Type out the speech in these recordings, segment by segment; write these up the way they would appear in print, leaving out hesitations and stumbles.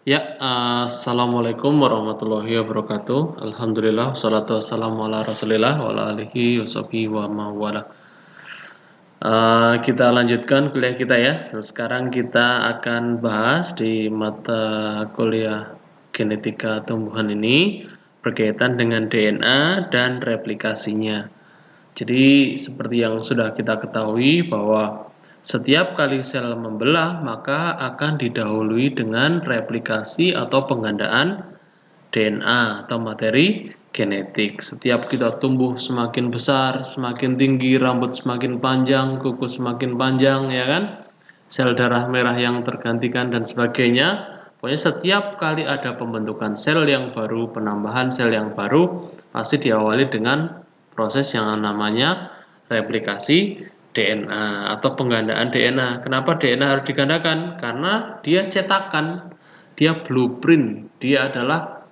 Ya, assalamualaikum warahmatullahi wabarakatuh. Alhamdulillah, wassalatu wassalamu ala rasulillah wa ala alihi wa sahbihi wa mawala. Kita lanjutkan kuliah kita ya. Nah, sekarang kita akan bahas di mata kuliah genetika tumbuhan ini berkaitan dengan DNA dan replikasinya. Jadi seperti yang sudah kita ketahui bahwa setiap kali sel membelah maka akan didahului dengan replikasi atau penggandaan DNA atau materi genetik. Setiap kita tumbuh semakin besar, semakin tinggi, rambut semakin panjang, kuku semakin panjang, ya kan? Sel darah merah yang tergantikan dan sebagainya. Pokoknya setiap kali ada pembentukan sel yang baru, penambahan sel yang baru, pasti diawali dengan proses yang namanya replikasi DNA atau penggandaan DNA. Kenapa DNA harus digandakan? Karena dia cetakan, dia blueprint, dia adalah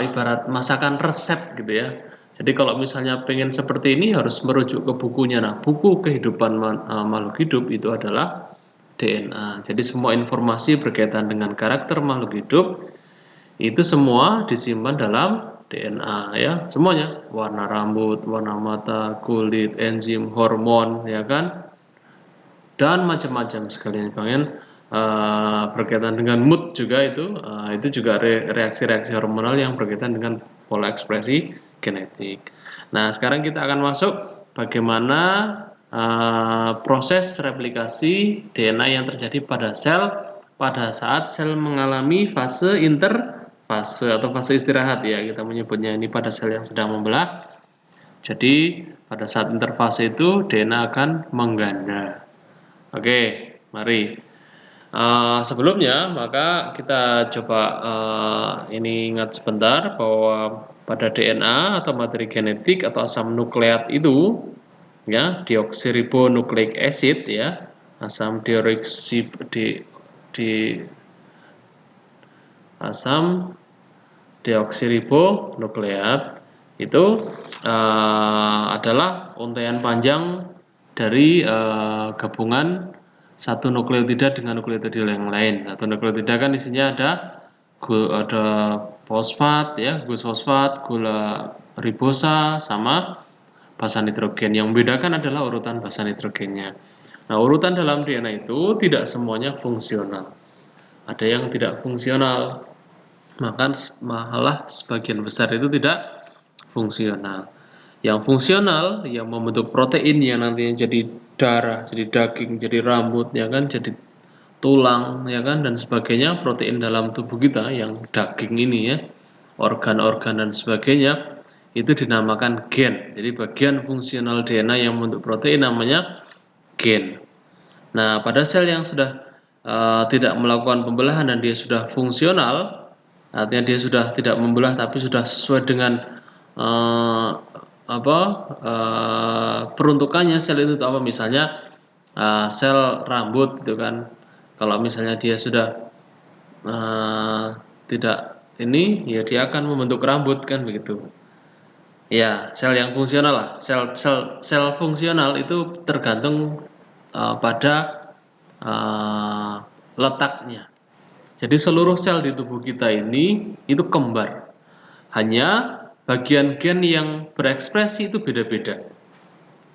ibarat masakan resep gitu ya. Jadi kalau misalnya pengen seperti ini harus merujuk ke bukunya. Nah, buku kehidupan makhluk hidup itu adalah DNA. Jadi semua informasi berkaitan dengan karakter makhluk hidup itu semua disimpan dalam DNA ya, semuanya. Warna rambut, warna mata, kulit, enzim, hormon ya kan, dan macam-macam sekalian pengen berkaitan dengan mood juga itu juga reaksi-reaksi hormonal yang berkaitan dengan pola ekspresi genetik. Nah, sekarang kita akan masuk bagaimana proses replikasi DNA yang terjadi pada sel pada saat sel mengalami fase interfase atau fase istirahat ya, kita menyebutnya ini pada sel yang sedang membelah. Jadi pada saat interfase itu DNA akan mengganda. Oke, mari. Sebelumnya, maka kita coba ini ingat sebentar bahwa pada DNA atau materi genetik atau asam nukleat itu, ya, deoksiribonucleic acid, ya, asam deoksi di asam deoksiribonukleat itu adalah untaian panjang dari gabungan satu nukleotida dengan nukleotida yang lain. Satu nukleotida kan isinya ada fosfat ya, gusfosfat, gula ribosa sama basa nitrogen. Yang membedakan adalah urutan basa nitrogennya. Nah, urutan dalam DNA itu tidak semuanya fungsional. Ada yang tidak fungsional, maka malah sebagian besar itu tidak fungsional. Yang fungsional yang membentuk protein yang nantinya jadi darah, jadi daging, jadi rambut, ya kan, jadi tulang, ya kan, dan sebagainya, protein dalam tubuh kita yang daging ini ya, organ-organ dan sebagainya, itu dinamakan gen. Jadi bagian fungsional DNA yang membentuk protein namanya gen. Nah, pada sel yang sudah tidak melakukan pembelahan dan dia sudah fungsional, artinya dia sudah tidak membelah tapi sudah sesuai dengan uh, peruntukannya sel itu apa, misalnya sel rambut gitu kan. Kalau misalnya dia sudah tidak ini, ya dia akan membentuk rambut kan begitu. Ya, sel yang fungsional lah. Sel fungsional itu tergantung pada uh, letaknya. Jadi seluruh sel di tubuh kita ini itu kembar. Hanya bagian gen yang berekspresi itu beda-beda.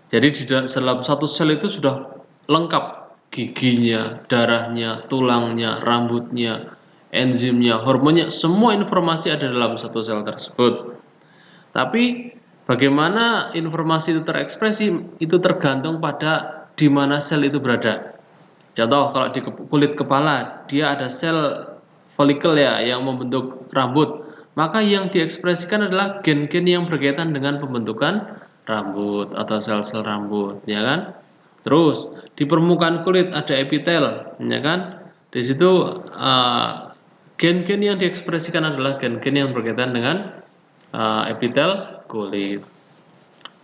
Jadi di dalam satu sel itu sudah lengkap giginya, darahnya, tulangnya, rambutnya, enzimnya, hormonnya, semua informasi ada dalam satu sel tersebut. Tapi bagaimana informasi itu terekspresi itu tergantung pada di mana sel itu berada. Contoh kalau di kulit kepala dia ada sel folikel ya yang membentuk rambut, maka yang diekspresikan adalah gen-gen yang berkaitan dengan pembentukan rambut atau sel-sel rambut, ya kan? Terus di permukaan kulit ada epitel, ya kan? Di situ gen-gen yang diekspresikan adalah gen-gen yang berkaitan dengan epitel kulit.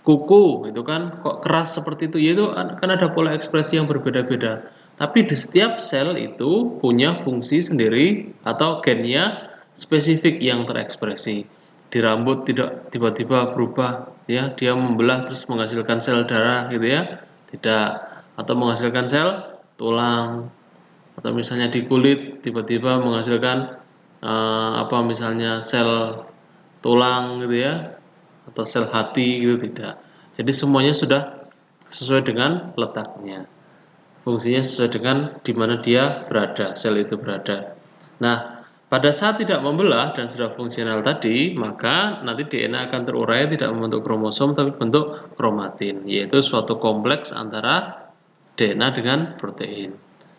Kuku itu kan kok keras seperti itu, yaitu kan ada pola ekspresi yang berbeda-beda. Tapi di setiap sel itu punya fungsi sendiri atau gennya spesifik yang terekspresi. Di rambut tidak tiba-tiba berubah ya, dia membelah terus menghasilkan sel darah gitu ya. Tidak, atau menghasilkan sel tulang. atau misalnya di kulit tiba-tiba menghasilkan misalnya sel tulang gitu ya, atau sel hati gitu, tidak. Jadi semuanya sudah sesuai dengan letaknya, fungsinya sesuai dengan di mana dia berada, sel itu berada. Nah, pada saat tidak membelah dan sudah fungsional tadi, maka nanti DNA akan terurai tidak membentuk kromosom tapi bentuk kromatin, yaitu suatu kompleks antara DNA dengan protein.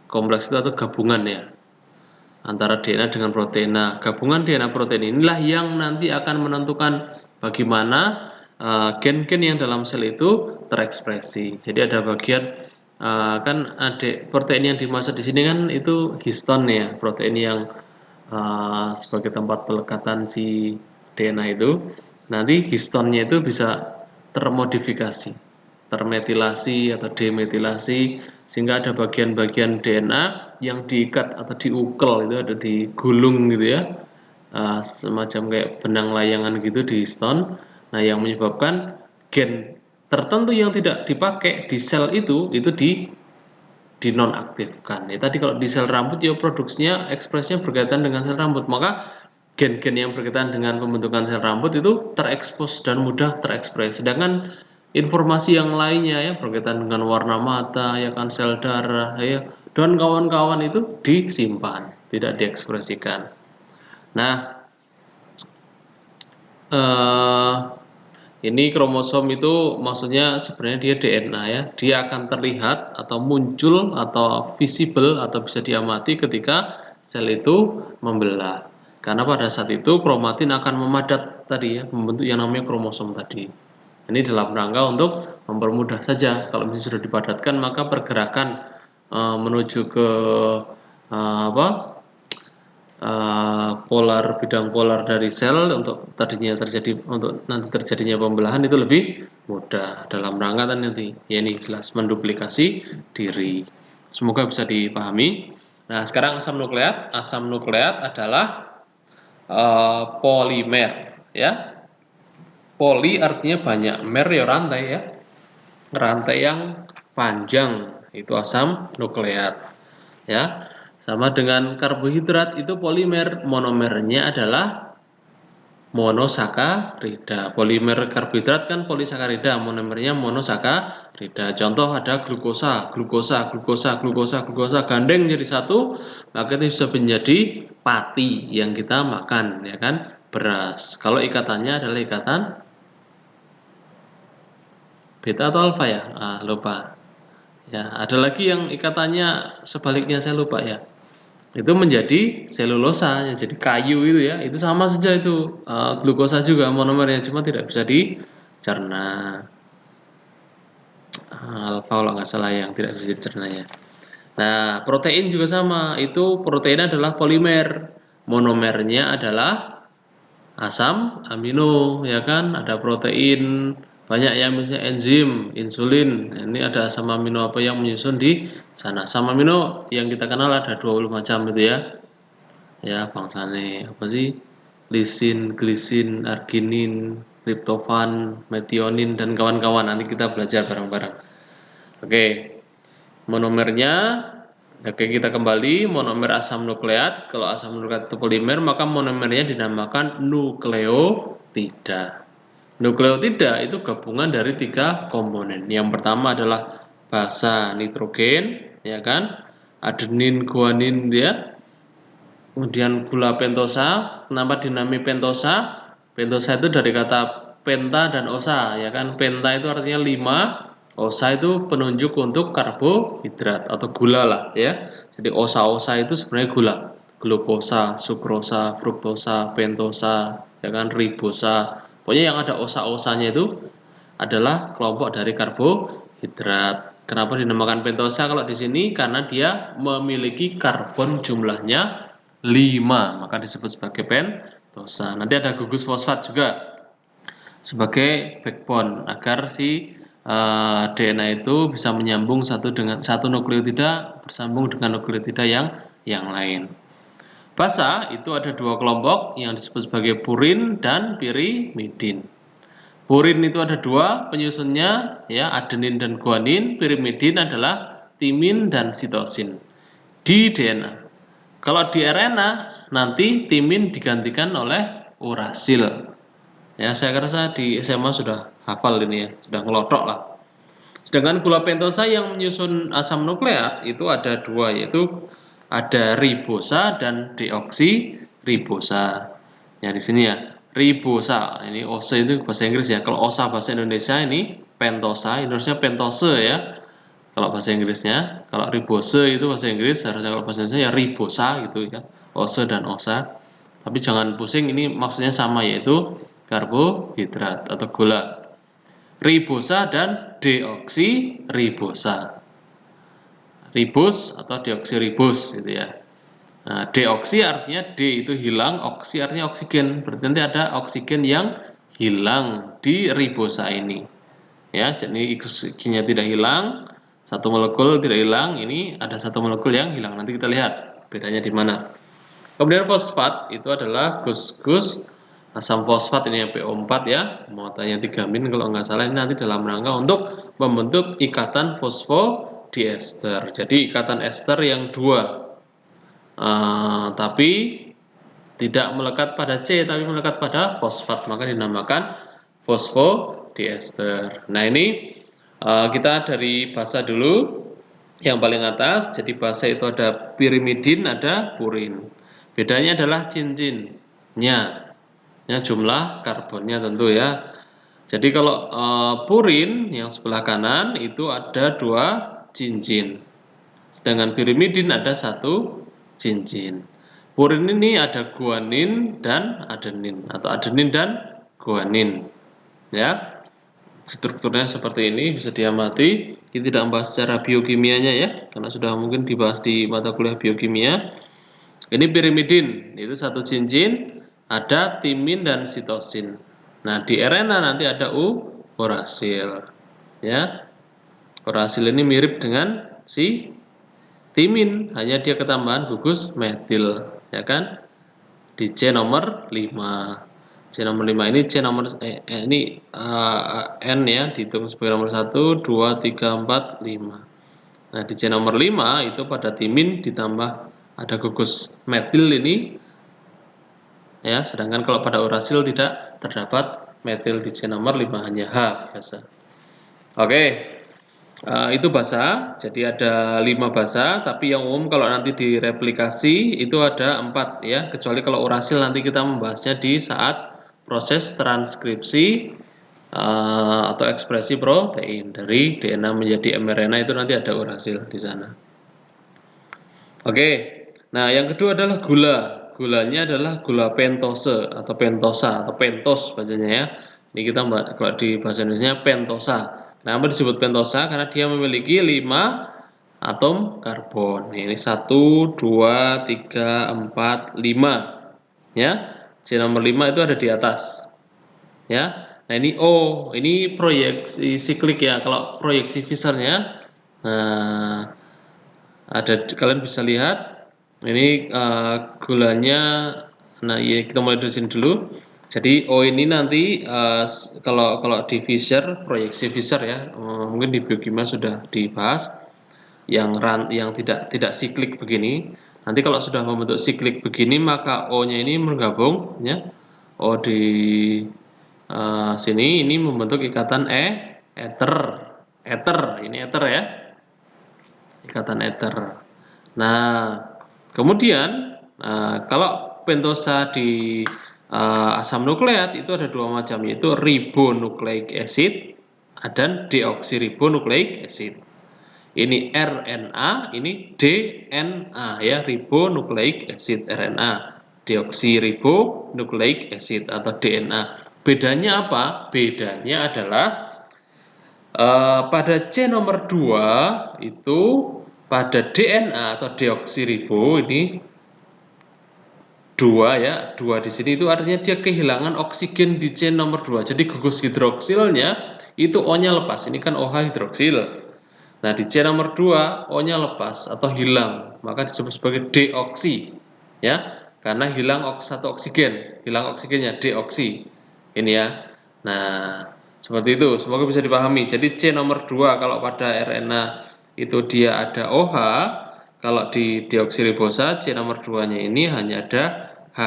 Kompleks itu atau gabungan ya, antara DNA dengan protein. Nah, gabungan DNA protein inilah yang nanti akan menentukan bagaimana gen-gen yang dalam sel itu terekspresi. Jadi ada bagian kan ada protein yang dimaksud di sini kan itu histon ya, protein yang sebagai tempat pelekatan si DNA itu. Nanti histonnya itu bisa termodifikasi, termetilasi atau demetilasi, sehingga ada bagian-bagian DNA yang diikat atau diukel, itu ada digulung gitu ya, semacam kayak benang layangan gitu di histon. Nah, yang menyebabkan gen tertentu yang tidak dipakai di sel itu dinonaktifkan. Ya, tadi kalau di sel rambut ya produksinya ekspresinya berkaitan dengan sel rambut, maka gen-gen yang berkaitan dengan pembentukan sel rambut itu terekspos dan mudah terekspres. Sedangkan informasi yang lainnya ya berkaitan dengan warna mata, ya kan sel darah, ya dan kawan-kawan itu disimpan, tidak diekspresikan. Nah, eh, ini kromosom itu maksudnya sebenarnya dia DNA ya, dia akan terlihat atau muncul atau visible atau bisa diamati ketika sel itu membelah. Karena pada saat itu kromatin akan memadat tadi ya, membentuk yang namanya kromosom tadi. Ini dalam rangka untuk mempermudah saja. Kalau misalnya sudah dipadatkan maka pergerakan menuju ke apa bidang polar dari sel untuk nanti terjadinya pembelahan itu lebih mudah dalam rangka nanti ya, ini jelas menduplikasi diri. Semoga bisa dipahami. Nah, sekarang asam nukleat adalah polimer ya. Poli artinya banyak, mer ya rantai ya, rantai yang panjang itu asam nukleat ya. Sama dengan karbohidrat itu polimer, monomernya adalah monosakarida. Polimer karbohidrat kan polisakarida, monomernya monosakarida. Contoh ada glukosa, gandeng jadi satu, maka itu bisa menjadi pati yang kita makan ya kan, beras. Kalau ikatannya adalah ikatan beta atau alfa ya? Lupa. Ya, ada lagi yang ikatannya sebaliknya saya lupa ya. Itu menjadi selulosa, jadi kayu itu ya. Itu sama saja itu glukosa juga monomernya, cuma tidak bisa dicerna. Alfa kalau nggak salah yang tidak bisa dicerna ya. Nah, protein juga sama. Itu protein adalah polimer. Monomernya adalah asam amino ya kan, ada protein banyak yang misalnya enzim, insulin. Nah, ini ada asam amino apa yang menyusun di sana. Asam amino yang kita kenal ada 20 macam itu ya. Ya, bangsane apa sih? Lisin, glisin, arginin, triptofan, metionin dan kawan-kawan. Nanti kita belajar bareng-bareng. Oke. Monomernya, oke kita kembali, monomer asam nukleat. Kalau asam nukleat itu polimer, maka monomernya dinamakan nukleotida. Nukleotida itu gabungan dari 3 komponen. Yang pertama adalah basa nitrogen, ya kan? Adenin, guanin dia. Kemudian gula pentosa. Kenapa dinamai pentosa? Pentosa itu dari kata penta dan osa, ya kan? Penta itu artinya 5, osa itu penunjuk untuk karbohidrat atau gula lah ya. Jadi osa-osa itu sebenarnya gula. Glukosa, sukrosa, fruktosa, pentosa, ya kan, ribosa. Pokoknya yang ada osa-osanya itu adalah kelompok dari karbohidrat. Kenapa dinamakan pentosa kalau di sini? Karena dia memiliki karbon jumlahnya 5, maka disebut sebagai pentosa. Nanti ada gugus fosfat juga sebagai backbone agar si DNA itu bisa menyambung satu nukleotida bersambung dengan nukleotida yang lain. Basa itu ada 2 kelompok yang disebut sebagai purin dan pirimidin. Purin itu ada 2 penyusunnya ya, adenin dan guanin. Pirimidin adalah timin dan sitosin. di DNA. Kalau di RNA nanti timin digantikan oleh urasil. Ya, saya rasa di SMA sudah hafal ini ya, sudah ngelotok lah. Sedangkan gula pentosa yang menyusun asam nukleat itu ada dua, yaitu ada ribosa dan deoksiribosa. Ya di sini ya, ribosa. Ini OSA itu bahasa Inggris ya. Kalau OSA bahasa Indonesia ini pentosa, Indonesia pentose ya. Kalau bahasa Inggrisnya, kalau ribose itu bahasa Inggris, harusnya kalau bahasa Indonesia ya ribosa gitu ya. OSA dan OSA. Tapi jangan pusing, ini maksudnya sama, yaitu karbohidrat atau gula. Ribosa dan deoksiribosa. Ribos atau deoksiribos gitu ya. Nah, deoksi artinya D itu hilang, oksi artinya oksigen. Berarti nanti ada oksigen yang hilang di ribosa ini. Ya, jadi oksigennya tidak hilang, satu molekul tidak hilang, ini ada satu molekul yang hilang. Nanti kita lihat bedanya di mana. Kemudian fosfat itu adalah gus-gus asam fosfat, ini yang PO4 ya, muatannya 3-min kalau nggak salah, ini nanti dalam rangka untuk membentuk ikatan fosfodiester. Jadi ikatan ester yang dua, tapi tidak melekat pada C, tapi melekat pada fosfat, maka dinamakan fosfodiester. Nah ini kita dari basa dulu, yang paling atas. Jadi basa itu ada pirimidin, ada purin. Bedanya adalah cincinnya, ya jumlah karbonnya tentu ya. Jadi kalau purin yang sebelah kanan itu ada 2 cincin, sedangkan pirimidin ada 1 cincin. Purin ini ada guanin dan adenin, atau adenin dan guanin. Ya, strukturnya seperti ini, bisa diamati. Kita tidak membahas secara biokimianya ya, karena sudah mungkin dibahas di mata kuliah biokimia. Ini pirimidin, itu 1 cincin, ada timin dan sitosin. Nah, di RNA nanti ada urasil. Ya, urasil ini mirip dengan si timin, hanya dia ketambahan gugus metil, ya kan? Di C nomor 5. C nomor 5 ini C nomor ini N ya, dihitung sebagai nomor 1, 2, 3, 4, 5. Nah, di C nomor 5 itu pada timin ditambah ada gugus metil ini ya, sedangkan kalau pada urasil tidak terdapat metil di C nomor 5, hanya H biasa. Oke. Itu basa, jadi ada 5 basa, tapi yang umum kalau nanti direplikasi itu ada 4 ya, kecuali kalau urasil nanti kita membahasnya di saat proses transkripsi atau ekspresi protein dari DNA menjadi mRNA, itu nanti ada urasil di sana. Oke, nah yang kedua adalah gula. Gulanya adalah gula pentose atau pentosa atau pentos bacanya ya. Ini kita kalau di bahasa Indonesia pentosa. Kenapa disebut pentosa? Karena dia memiliki 5 atom karbon. Ini 1, 2, 3, 4, 5. Ya. C nomor 5 itu ada di atas. Ya. Nah, ini O, ini proyeksi siklik ya. Kalau proyeksi Fishernya, nah, ada, kalian bisa lihat ini gulanya. Nah, ya kita mulai dari sini dulu. Jadi O ini nanti kalau di Fisher, proyeksi Fisher ya, mungkin di biokimia sudah dibahas yang tidak siklik begini. Nanti kalau sudah membentuk siklik begini, maka O-nya ini bergabung ya. O di sini ini membentuk ikatan ether. Ini ether ya. Ikatan ether. Nah, kemudian kalau pentosa di asam nukleat itu ada 2 macam, yaitu ribonucleic acid dan deoksiribonucleic acid. Ini RNA, ini DNA ya, ribonucleic acid RNA, deoksiribonucleic acid atau DNA. Bedanya apa? Bedanya adalah pada C nomor 2 itu pada DNA atau deoksiribo ini 2 ya, 2 di sini itu artinya dia kehilangan oksigen di C nomor 2. Jadi gugus hidroksilnya itu O-nya lepas. Ini kan OH hidroksil. Nah, di C nomor 2 O-nya lepas atau hilang, maka disebut sebagai deoksi. Ya, karena hilang satu oksigen, hilang oksigennya deoksi. Ini ya. Nah, seperti itu. Semoga bisa dipahami. Jadi C nomor 2 kalau pada RNA itu dia ada OH, Kalau di deoksiribosa C nomor 2-nya ini hanya ada H.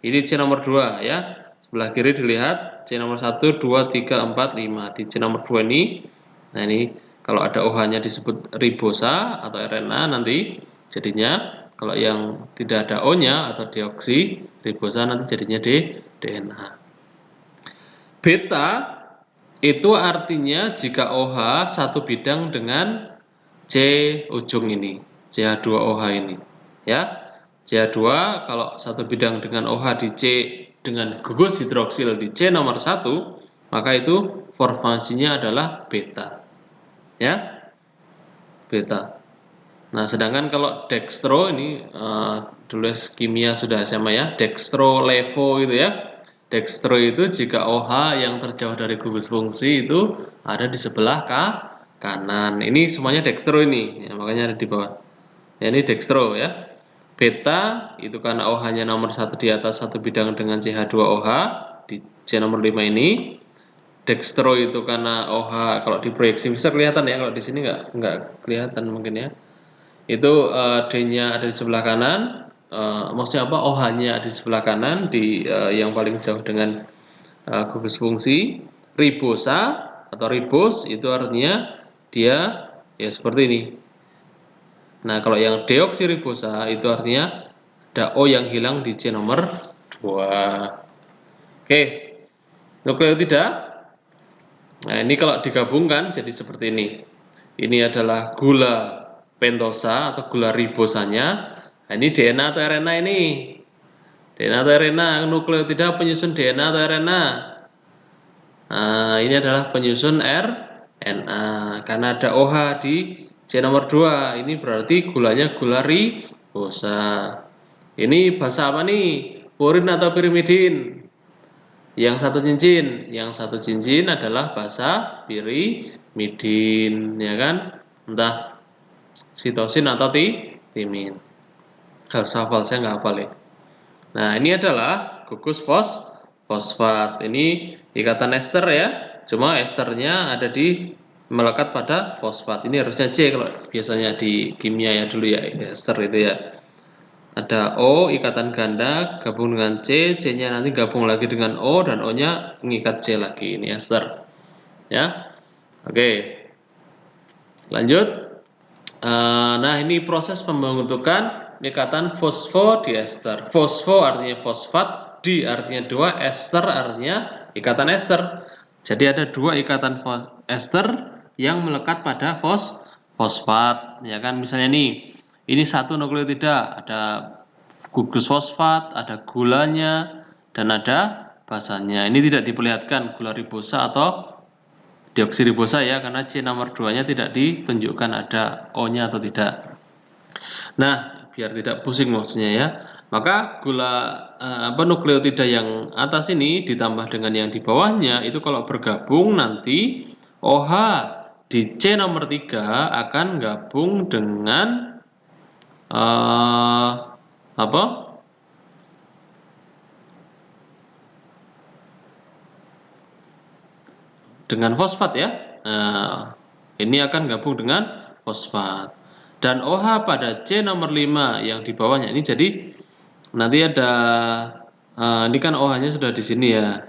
Ini C nomor 2 ya. Sebelah kiri dilihat C nomor 1, 2, 3, 4, 5. Di C nomor 2 ini, nah ini kalau ada OH-nya disebut ribosa atau RNA nanti jadinya, kalau yang tidak ada O-nya atau deoksiribosa nanti jadinya DNA. Beta itu artinya jika OH satu bidang dengan C ujung ini, CH2OH ini, ya. CH2 kalau satu bidang dengan OH di C dengan gugus hidroksil di C nomor 1, maka itu formasinya adalah beta. Ya, beta. Nah, sedangkan kalau dextro ini dulu kimia sudah SMA ya, dextro levo gitu ya. Dextro itu jika OH yang terjauh dari gugus fungsi itu ada di sebelah kanan. Ini semuanya dextro ini, ya, makanya ada di bawah. Ya, ini dextro ya. Beta itu karena OH-nya nomor 1 di atas satu bidang dengan CH2OH di C nomor 5 ini. Dextro itu karena OH kalau diproyeksi bisa kelihatan ya, kalau di sini nggak kelihatan mungkin ya. Itu D-nya ada di sebelah kanan. Maksudnya apa? OH-nya ada di sebelah kanan di yang paling jauh dengan gugus fungsi. Ribosa atau ribos itu artinya dia ya seperti ini. Nah, kalau yang deoksiribosa itu artinya ada O yang hilang di C nomor 2. Oke, nukleotida. Nah, ini kalau digabungkan jadi seperti ini. Ini adalah gula pentosa atau gula ribosanya. Nah, ini DNA atau RNA ini. DNA atau RNA, nukleotida penyusun DNA atau RNA. Nah, ini adalah penyusun RNA. Karena ada OH di C nomor 2, ini berarti gulanya gula ribosa. Ini basa apa nih? Purin atau pirimidin? Yang satu cincin adalah basa pirimidin, ya kan? Entah sitosin atau timin. Harus hafal, saya nggak hafal ya. Nah, ini adalah gugus fosfat. Ini ikatan ester ya. Cuma esternya ada di melekat pada fosfat. Ini harusnya C kalau biasanya di kimia ya dulu ya, ester itu ya. Ada O ikatan ganda gabung dengan C, C-nya nanti gabung lagi dengan O dan O-nya mengikat C lagi. Ini ester. Ya. Oke. Lanjut. Nah, ini proses pembentukan ikatan fosfodiester. Fosfo artinya fosfat, di artinya 2, ester artinya ikatan ester. Jadi ada 2 ikatan ester yang melekat pada fosfat, ya kan? Misalnya ini satu nukleotida, ada gugus fosfat, ada gulanya, dan ada basanya. Ini tidak diperlihatkan gula ribosa atau deoksiribosa ya, karena C nomor 2-nya tidak ditunjukkan ada O-nya atau tidak. Nah, biar tidak pusing maksudnya ya. Maka nukleotida yang atas ini ditambah dengan yang di bawahnya itu kalau bergabung nanti OH di C nomor 3 akan gabung dengan dengan fosfat ya. Nah, ini akan gabung dengan fosfat. Dan OH pada C nomor 5 yang di bawahnya ini jadi nanti ada ini kan OH-nya sudah di sini ya.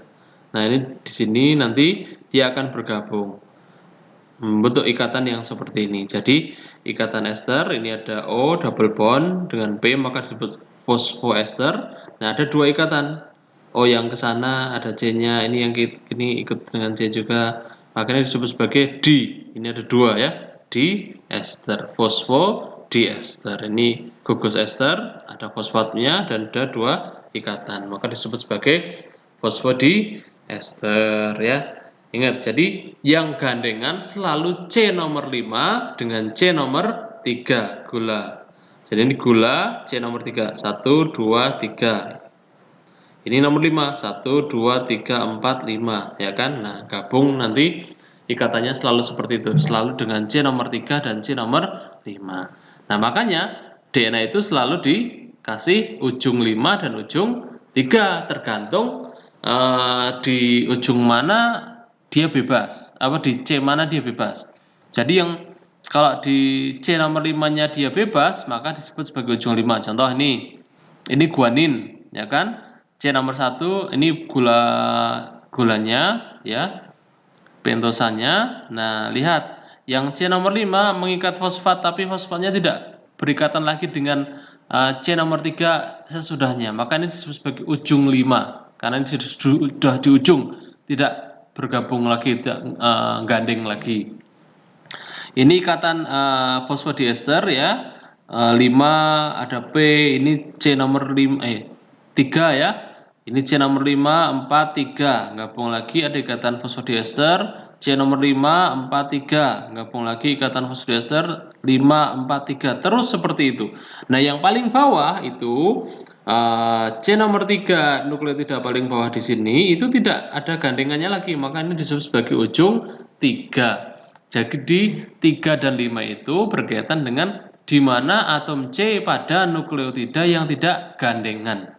Nah, ini di sini nanti dia akan bergabung membentuk ikatan yang seperti ini. Jadi ikatan ester ini ada O double bond dengan P maka disebut fosfoester. Nah, ada 2 ikatan. O yang ke sana ada C-nya, ini yang ini ikut dengan C juga. Makanya disebut sebagai D. Ini ada 2 ya. Diester, fosfodiester. Ini gugus ester, ada fosfatnya dan ada 2 ikatan. Maka disebut sebagai fosfodiester ya. Ingat, jadi yang gandengan selalu C nomor 5 dengan C nomor 3 gula. Jadi ini gula C nomor 3, 1, 2, 3. Ini nomor 5, 1, 2, 3, 4, 5, ya kan? Nah, gabung nanti ikatannya selalu seperti itu, selalu dengan C nomor 3 dan C nomor 5. Nah, makanya DNA itu selalu dikasih ujung 5 dan ujung 3, tergantung di ujung mana dia bebas, di C mana dia bebas. Jadi yang Kalau di C nomor 5-nya dia bebas, maka disebut sebagai ujung 5. Contoh ini guanin, ya kan? C nomor 1 ini gulanya, ya, pentosannya. Nah, lihat, yang C nomor 5 mengikat fosfat, tapi fosfatnya tidak berikatan lagi dengan C nomor 3 sesudahnya. Maka ini disebut sebagai ujung 5, karena ini sudah di ujung, tidak bergabung lagi, tidak gandeng lagi. Ini ikatan fosfodiester, ya. 5 ada P, ini C nomor 3, ya. Ini C nomor 5, 4, 3. Gabung lagi ada ikatan fosfodiester. C nomor 5, 4, 3. Gabung lagi ikatan fosfodiester 5, 4, 3. Terus seperti itu. Nah, yang paling bawah itu C nomor 3, nukleotida paling bawah di sini itu tidak ada gandengannya lagi, maka ini disebut sebagai ujung 3. Jadi 3 dan 5 itu berkaitan dengan di mana atom C pada nukleotida yang tidak gandengan.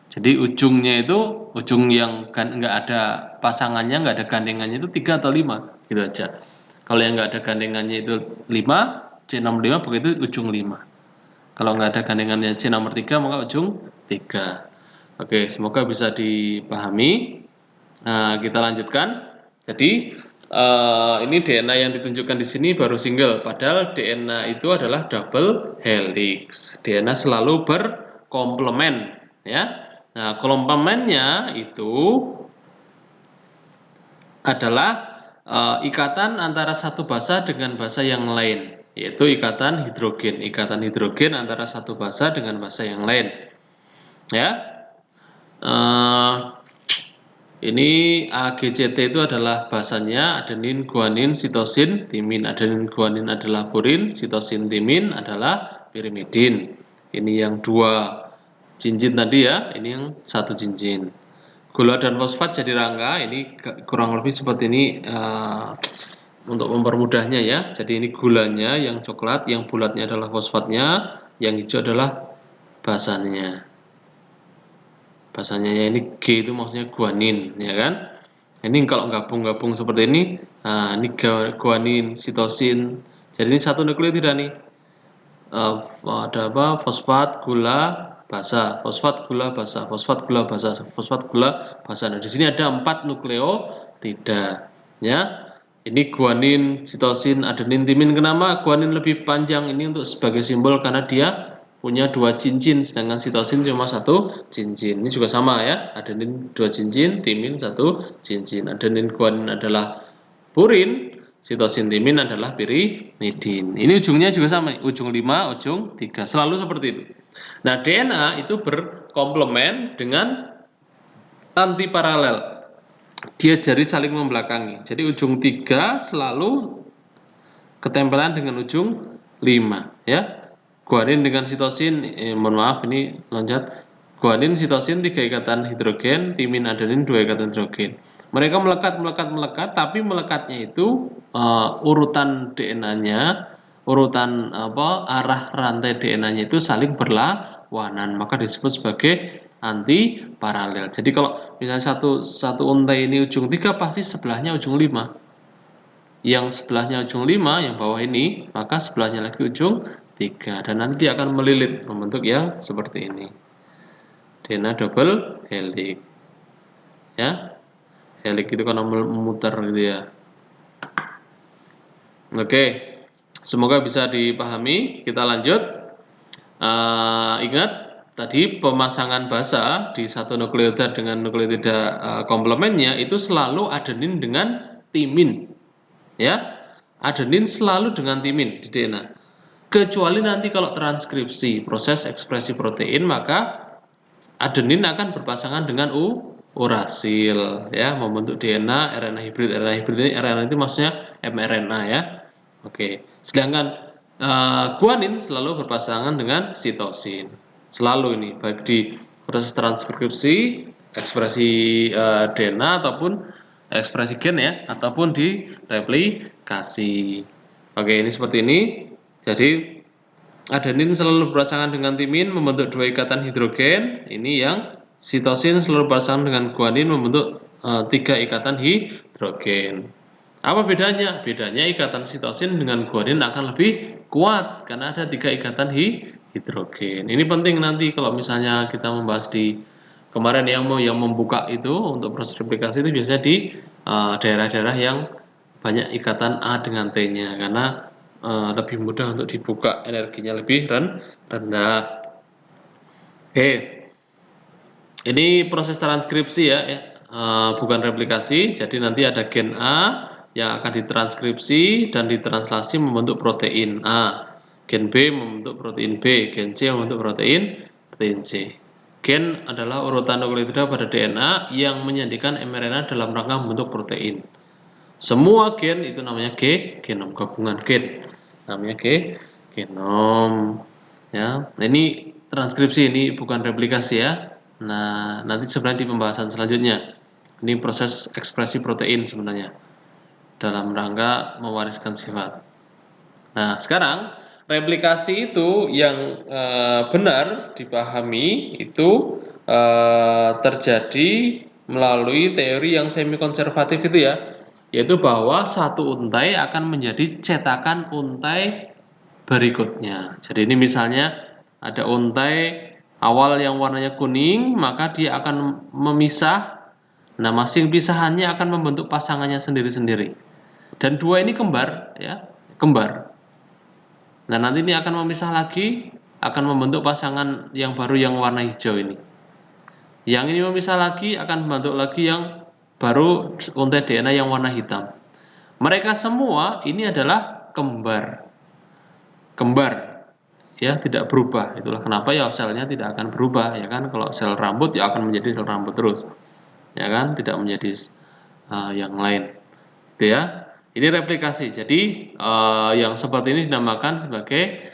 Jadi ujungnya itu, ujung yang nggak ada pasangannya, nggak ada gandengannya itu 3 atau 5, gitu aja. Kalau yang nggak ada gandengannya itu 5, C nomor 5 begitu ujung 5. Kalau nggak ada gandengannya C nomor 3, maka ujung 3. Oke, semoga bisa dipahami. Nah, kita lanjutkan. Jadi ini DNA yang ditunjukkan di sini baru single, padahal DNA itu adalah double helix. DNA selalu berkomplement, ya. Nah, komplementnya itu adalah ikatan antara satu basa dengan basa yang lain, yaitu ikatan hidrogen. Ikatan hidrogen antara satu basa dengan basa yang lain, ya. Ini AGCT itu adalah basanya adenin, guanin, sitosin, timin. Adenin, guanin adalah purin, sitosin, timin adalah pirimidin. Ini yang 2 cincin tadi, ya, ini yang 1 cincin. Gula dan fosfat jadi rangka, ini kurang lebih seperti ini untuk mempermudahnya, ya. Jadi ini gulanya yang coklat, yang bulatnya adalah fosfatnya, yang hijau adalah basanya. Bahasanya ini G itu maksudnya guanin, ya kan? Ini kalau gabung-gabung seperti ini, nah ini guanin, sitosin. Jadi ini satu nukleotida nih. Ada apa? Fosfat, gula, basa, fosfat, gula, basa, fosfat, gula, basa, fosfat, gula, basa. Nah, di sini ada 4 nukleotida, ya. Ini guanin, sitosin, adenin, timin. Kenapa guanin lebih panjang? Ini untuk sebagai simbol karena dia punya 2 cincin, sedangkan sitosin cuma 1 cincin. Ini juga sama, ya. Adenin 2 cincin, timin 1 cincin. Adenin, guanin adalah purin, sitosin, timin adalah pirimidin. Ini ujungnya juga sama, ujung 5, ujung 3. Selalu seperti itu. Nah, DNA itu berkomplement dengan antiparalel. Dia jadi saling membelakangi. Jadi ujung 3 selalu ketempelan dengan ujung 5, ya. Guanin dengan sitosin, mohon maaf ini loncat. Guanin, sitosin 3 ikatan hidrogen, timin, adenin 2 ikatan hidrogen. Mereka melekat, tapi melekatnya itu urutan DNA-nya, urutan arah rantai DNA-nya itu saling berlawanan, maka disebut sebagai anti paralel. Jadi kalau misalnya satu untai ini ujung 3, pasti sebelahnya ujung 5. Yang sebelahnya ujung 5, yang bawah ini, maka sebelahnya lagi ujung 3, dan nanti akan melilit membentuk yang seperti ini. DNA double helix, ya. Helix itu karena memutar gitu, ya. Oke, semoga bisa dipahami. Kita lanjut. Ingat tadi pemasangan basa di satu nukleotida dengan nukleotida komplementnya itu selalu adenin dengan timin, ya. Adenin selalu dengan timin di DNA. Kecuali nanti kalau transkripsi, proses ekspresi protein, maka adenin akan berpasangan dengan urasil, ya, membentuk DNA, RNA hibrid. RNA hibrid ini, RNA itu maksudnya mRNA, ya. Oke. Sedangkan guanin selalu berpasangan dengan sitosin. Selalu ini, baik di proses transkripsi, ekspresi DNA ataupun ekspresi gen, ya, ataupun di replikasi. Oke, ini seperti ini. Jadi adenin selalu berpasangan dengan timin membentuk 2 ikatan hidrogen. Ini yang sitosin selalu berpasangan dengan guanin membentuk 3 ikatan hidrogen. Apa bedanya? Bedanya ikatan sitosin dengan guanin akan lebih kuat karena ada 3 ikatan hidrogen. Ini penting nanti kalau misalnya kita membahas di kemarin yang membuka itu untuk proses replikasi itu biasanya di daerah-daerah yang banyak ikatan A dengan T-nya karena lebih mudah untuk dibuka, energinya lebih rendah. Oke, ini proses transkripsi ya, bukan replikasi. Jadi nanti ada gen A yang akan ditranskripsi dan ditranslasi membentuk protein A. Gen B membentuk protein B, gen C membentuk protein C. Gen adalah urutan nukleotida pada DNA yang menyandikan mRNA dalam rangka membentuk protein. Semua gen itu namanya genom, gabungan gen. Namanya genom. Ya, nah ini transkripsi, ini bukan replikasi ya. Nah, nanti sebenarnya di pembahasan selanjutnya. Ini proses ekspresi protein sebenarnya dalam rangka mewariskan sifat. Nah, sekarang replikasi itu yang benar dipahami itu terjadi melalui teori yang semi konservatif itu ya, yaitu bahwa satu untai akan menjadi cetakan untai berikutnya. Jadi ini misalnya ada untai awal yang warnanya kuning, maka dia akan memisah. Nah, masing pisahannya akan membentuk pasangannya sendiri-sendiri. Dan dua ini kembar, ya, kembar. Nah, nanti ini akan memisah lagi, akan membentuk pasangan yang baru yang warna hijau ini. Yang ini memisah lagi akan membentuk lagi yang baru untai DNA yang warna hitam. Mereka semua ini adalah kembar. Kembar, ya, tidak berubah. Itulah kenapa ya selnya tidak akan berubah, ya kan? Kalau sel rambut ya akan menjadi sel rambut terus, ya kan? Tidak menjadi yang lain. Itu ya. Ini replikasi. Jadi yang seperti ini dinamakan sebagai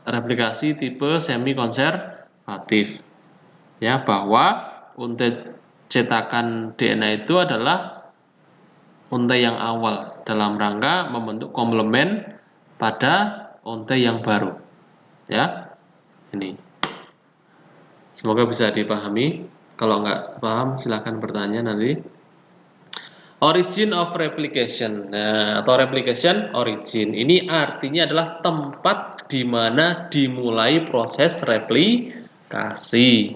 replikasi tipe semi konservatif. Ya, bahwa untai cetakan DNA itu adalah untai yang awal dalam rangka membentuk komplement pada untai yang baru. Ya, ini. Semoga bisa dipahami. Kalau nggak paham silahkan bertanya nanti. Origin of replication. Nah, atau replication origin. Ini artinya adalah tempat di mana dimulai proses replikasi.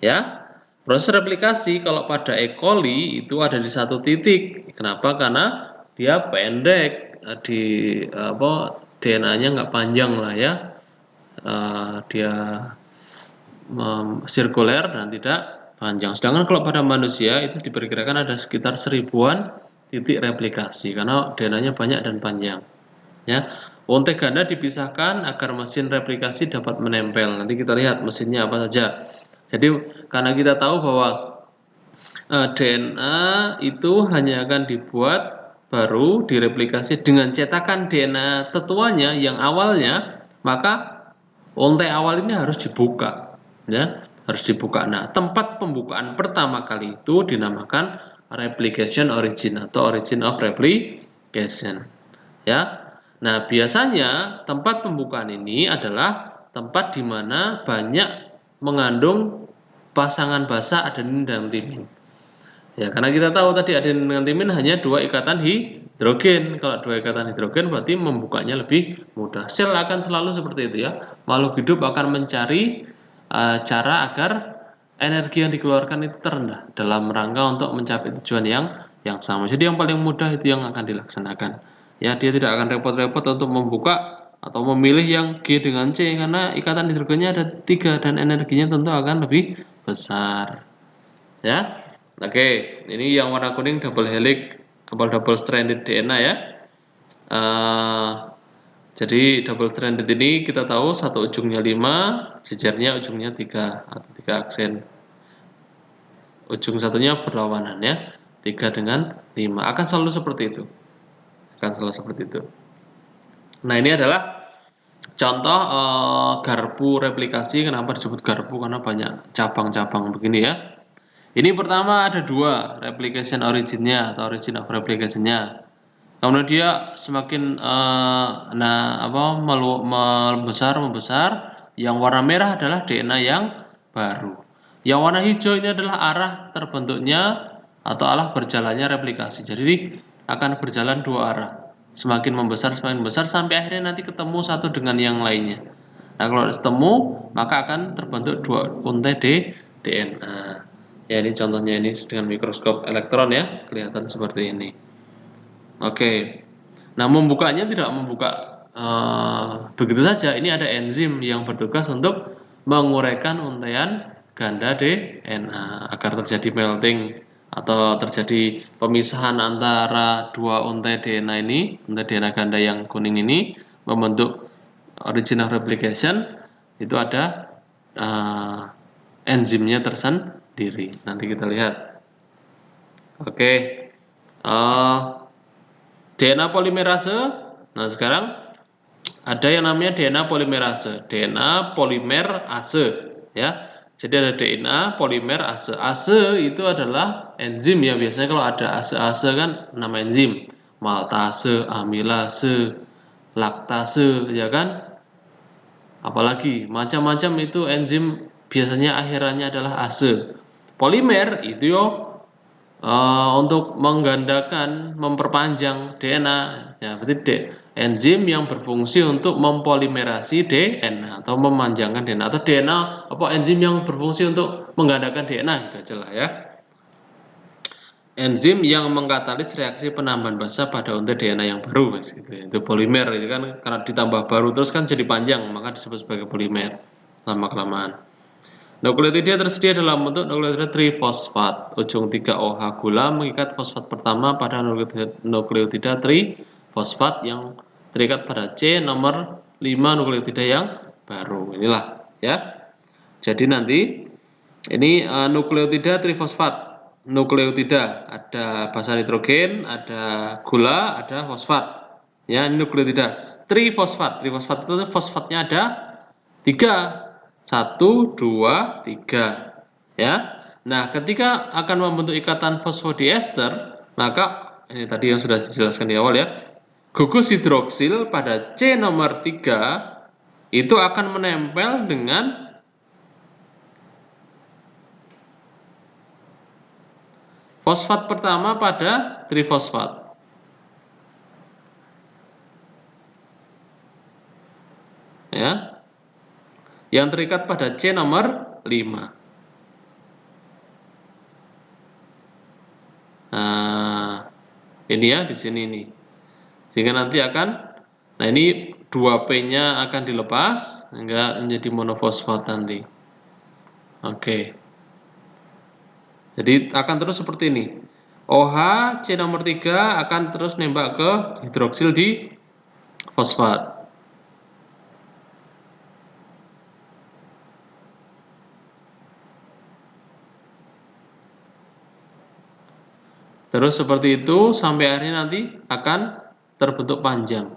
Ya. Proses replikasi kalau pada E. coli itu ada di satu titik. Kenapa? Karena dia pendek, di DNA-nya nggak panjang lah ya. Dia sirkuler dan tidak panjang. Sedangkan kalau pada manusia itu diperkirakan ada sekitar 1000-an titik replikasi karena DNA-nya banyak dan panjang. Ya, untai ganda dipisahkan agar mesin replikasi dapat menempel. Nanti kita lihat mesinnya apa saja. Jadi karena kita tahu bahwa DNA itu hanya akan dibuat baru direplikasi dengan cetakan DNA tetuanya yang awalnya, maka untai awal ini harus dibuka, ya, harus dibuka. Nah, tempat pembukaan pertama kali itu dinamakan replication origin atau origin of replication, ya. Nah, biasanya tempat pembukaan ini adalah tempat di mana banyak mengandung pasangan basa adenin dan timin. Ya, karena kita tahu tadi adenin dengan timin hanya 2 ikatan hidrogen. Kalau 2 ikatan hidrogen berarti membukanya lebih mudah. Sel akan selalu seperti itu ya. Makhluk hidup akan mencari cara agar energi yang dikeluarkan itu terendah dalam rangka untuk mencapai tujuan yang sama. Jadi yang paling mudah itu yang akan dilaksanakan. Ya, dia tidak akan repot-repot untuk membuka atau memilih yang G dengan C karena ikatan hidrogennya ada 3 dan energinya tentu akan lebih besar. Ya. Oke, ini yang warna kuning double helix, double stranded DNA ya. Jadi double stranded ini kita tahu satu ujungnya 5, jejernya ujungnya 3 atau 3 aksen. Ujung satunya berlawanan ya. 3 dengan 5 akan selalu seperti itu. Akan selalu seperti itu. Nah, ini adalah contoh garpu replikasi. Kenapa disebut garpu? Karena banyak cabang-cabang begini ya. Ini pertama ada 2 replication originnya atau origin of replication-nya. Kemudian dia semakin membesar. Yang warna merah adalah DNA yang baru. Yang warna hijau ini adalah arah terbentuknya atau arah berjalannya replikasi. Jadi akan berjalan dua arah. Semakin membesar sampai akhirnya nanti ketemu satu dengan yang lainnya. Nah, kalau ketemu maka akan terbentuk dua untai DNA. Ya, ini contohnya ini dengan mikroskop elektron ya, kelihatan seperti ini. Oke. Nah, membukanya tidak membuka begitu saja. Ini ada enzim yang bertugas untuk menguraikan untaian ganda DNA agar terjadi melting atau terjadi pemisahan antara dua untai DNA ini, untai DNA ganda yang kuning ini membentuk original replication. Itu ada enzimnya tersendiri. Nanti kita lihat. Oke. DNA polimerase. Nah, sekarang ada yang namanya DNA polimerase, DNA polimerase ya. Jadi ada DNA polimerase. Ase itu adalah enzim ya. Biasanya kalau ada ase-ase kan nama enzim. Maltase, amilase, laktase ya kan? Apalagi macam-macam itu enzim biasanya akhirannya adalah ase. Polimer itu yo untuk menggandakan, memperpanjang DNA, ya berarti enzim yang berfungsi untuk mempolimerasi DNA atau memanjangkan DNA atau DNA apa enzim yang berfungsi untuk menggandakan DNA gitu aja lah ya. Enzim yang mengkatalis reaksi penambahan basa pada untai DNA yang baru, mas, gitu ya. Itu polimer itu kan karena ditambah baru terus kan jadi panjang, maka disebut sebagai polimer lama kelamaan. Nukleotida tersedia dalam bentuk nukleotida trifosfat. Ujung 3OH gula mengikat fosfat pertama pada nukleotida trifosfat yang terikat pada C nomor 5 nukleotida yang baru. Inilah ya. Jadi nanti ini nukleotida trifosfat. Nukleotida ada basa nitrogen, ada gula, ada fosfat. Ya, ini nukleotida trifosfat. Trifosfat itu fosfatnya ada 3. 1, 2, 3 ya. Nah, ketika akan membentuk ikatan fosfodiester, maka ini tadi yang sudah dijelaskan di awal ya. Gugus hidroksil pada C nomor 3 itu akan menempel dengan fosfat pertama pada trifosfat. Ya. Yang terikat pada C nomor 5. Nah, ini ya di sini nih. Sehingga nanti akan, nah ini 2P-nya akan dilepas sehingga menjadi monofosfat nanti. Oke. Jadi akan terus seperti ini. OH C nomor 3 akan terus nembak ke hidroksil di fosfat. Terus seperti itu sampai akhirnya nanti akan terbentuk panjang.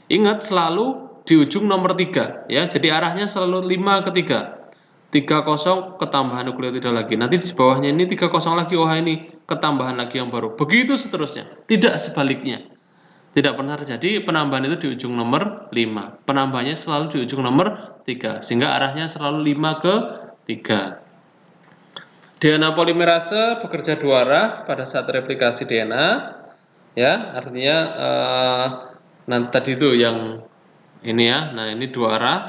Ingat selalu di ujung nomor 3 ya. Jadi arahnya selalu 5 ke 3. 30 ketambahan nukleotida lagi. Nanti di bawahnya ini 30 lagi OH ini ketambahan lagi yang baru. Begitu seterusnya. Tidak sebaliknya. Tidak pernah terjadi penambahan itu di ujung nomor 5. Penambahannya selalu di ujung nomor 3. Sehingga arahnya selalu 5 ke 3. DNA polimerase bekerja dua arah pada saat replikasi DNA, ya artinya nanti tadi itu yang ini ya, nah ini dua arah,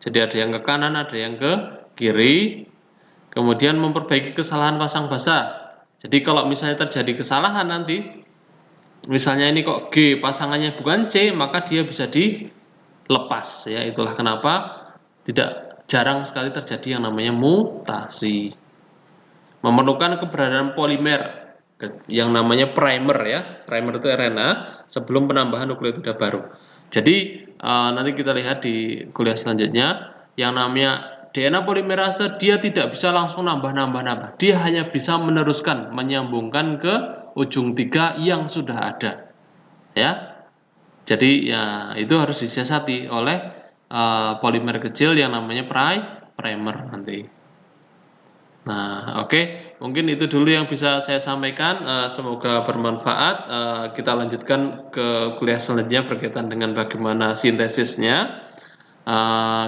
jadi ada yang ke kanan, ada yang ke kiri, kemudian memperbaiki kesalahan pasang basa. Jadi kalau misalnya terjadi kesalahan nanti, misalnya ini kok G pasangannya bukan C, maka dia bisa dilepas ya. Itulah kenapa tidak jarang sekali terjadi yang namanya mutasi. Memerlukan keberadaan polimer yang namanya primer ya. Primer itu RNA sebelum penambahan nukleotida baru. Jadi nanti kita lihat di kuliah selanjutnya yang namanya DNA polimerase dia tidak bisa langsung nambah. Dia hanya bisa meneruskan, menyambungkan ke ujung 3 yang sudah ada. Ya. Jadi ya itu harus disiasati oleh polimer kecil yang namanya primer nanti. Nah, oke. Mungkin itu dulu yang bisa saya sampaikan. Semoga bermanfaat. Kita lanjutkan ke kuliah selanjutnya berkaitan dengan bagaimana sintesisnya.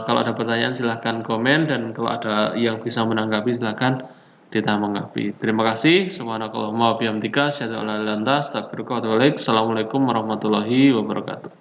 Kalau ada pertanyaan silahkan komen dan kalau ada yang bisa menanggapi silahkan ditanggapi. Terima kasih. Subhanakallahumma wa bihamdika asyhadu an la ilaha illa anta astaghfiruka wa atubu ilaik. Assalamualaikum warahmatullahi wabarakatuh.